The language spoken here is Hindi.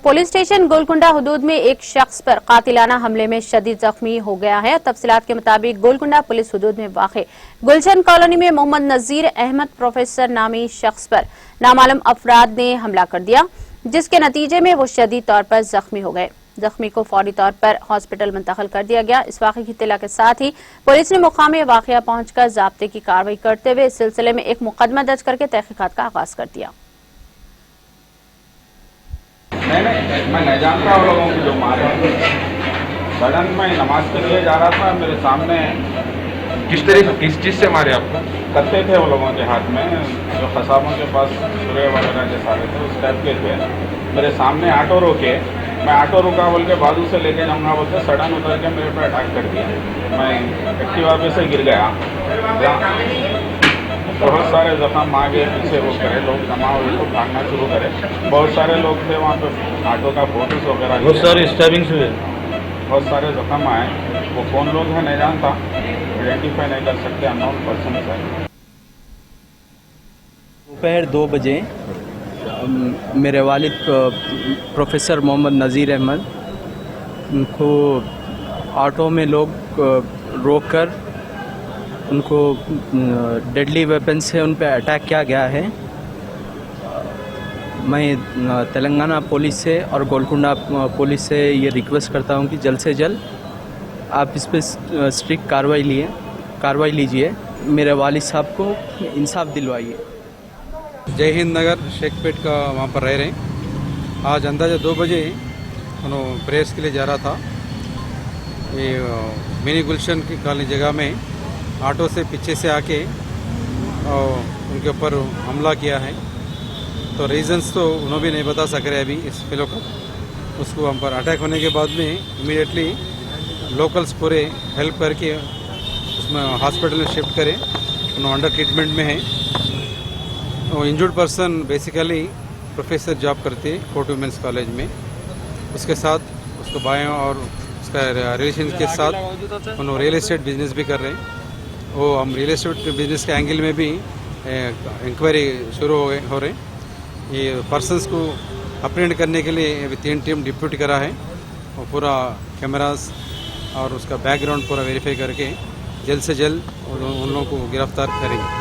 पुलिस स्टेशन गोलकुंडा हुदूद में एक शख्स पर कातिलाना हमले में शदीद जख्मी हो गया है। तफसीलात के मुताबिक गोलकुंडा पुलिस हुदूद में वाक़े गुलशन कॉलोनी में मोहम्मद नजीर अहमद प्रोफेसर नामी शख्स पर नामालूम अफराद ने हमला कर दिया, जिसके नतीजे में वो शदीद तौर पर जख्मी हो गए। जख्मी को फौरी तौर पर हॉस्पिटल मुंतकिल कर दिया गया। इस वाक़े की इत्तला के साथ ही पुलिस ने मुकाम वाक़या पहुंचकर ज़ाब्ते की कार्रवाई करते हुए इस सिलसिले में एक मुकदमा दर्ज करके तहकीकात का आगाज कर दिया। नहीं, मैं नहीं जानता वो लोगों को जो मारे। सडन में नमाज के लिए जा रहा था, मेरे सामने किस चीज से मारे आपको? कत्ते थे वो लोगों के हाथ में, जो खसाबों के पास छुरे वगैरह के सारे थे, उस टाइप के थे। मेरे सामने ऑटो रोके, मैं ऑटो रुका बोल के बाजू से लेके जाऊंगा बोलते सडन उतर के मेरे पर अटैक कर दिया। मैं एक्टिवा पे से गिर गया। बहुत सारे जख्म आगे पीछे वो करे, लोग जमा हुए तो भागना शुरू करे। बहुत सारे लोग थे वहाँ पे, ऑटो का फोटोस वगैरह, बहुत सारे स्टैबिंग्स हुए, बहुत सारे जख्म आए। वो कौन लोग हैं नहीं जानता, आइडेंटिफाई नहीं कर सकते, अननोन पर्सन है। दोपहर 2 बजे मेरे वालिद प्रोफेसर मोहम्मद नज़ीर अहमद को ऑटो में लोग रोककर उनको डेडली वेपन से उन पर अटैक किया गया है। मैं तेलंगाना पुलिस से और गोलकुंडा पुलिस से ये रिक्वेस्ट करता हूँ कि जल्द से जल्द आप इस पर स्ट्रिक्ट कार्रवाई लीजिए, मेरे वालिद साहब को इंसाफ दिलवाइए। जय हिंद नगर शेखपेट का वहाँ पर रह रहे हैं। आज अंदाज़ा 2 बजे उन्होंने प्रेस के लिए जा रहा था। ये मिनी गुलशन की कॉलोनी जगह में ऑटो से पीछे से आके उनके ऊपर हमला किया है। तो रीज़न्स तो उन्होंने भी नहीं बता सक रहे अभी इस फेलो को। उसको हम पर अटैक होने के बाद में इमीडिएटली लोकल्स पूरे हेल्प करके उसमें हॉस्पिटल में शिफ्ट करें, उन्होंने अंडर ट्रीटमेंट में है। वो injured person basically professor job करते हैं फोर्ट वुमेंस कॉलेज में। उसके साथ उसको बायों और उसका रिलेशन के साथ उन्होंने रियल एस्टेट बिजनेस भी कर रहे हैं। वो हम रियल एस्टेट बिजनेस के एंगल में भी इंक्वायरी शुरू हो रहे हैं। ये पर्सनस को अप्रेंड करने के लिए अभी 3 टीम डिप्यूट करा है और पूरा कैमरास और उसका बैकग्राउंड पूरा वेरीफाई करके जल्द से जल्द उन लोगों को गिरफ्तार करेंगे।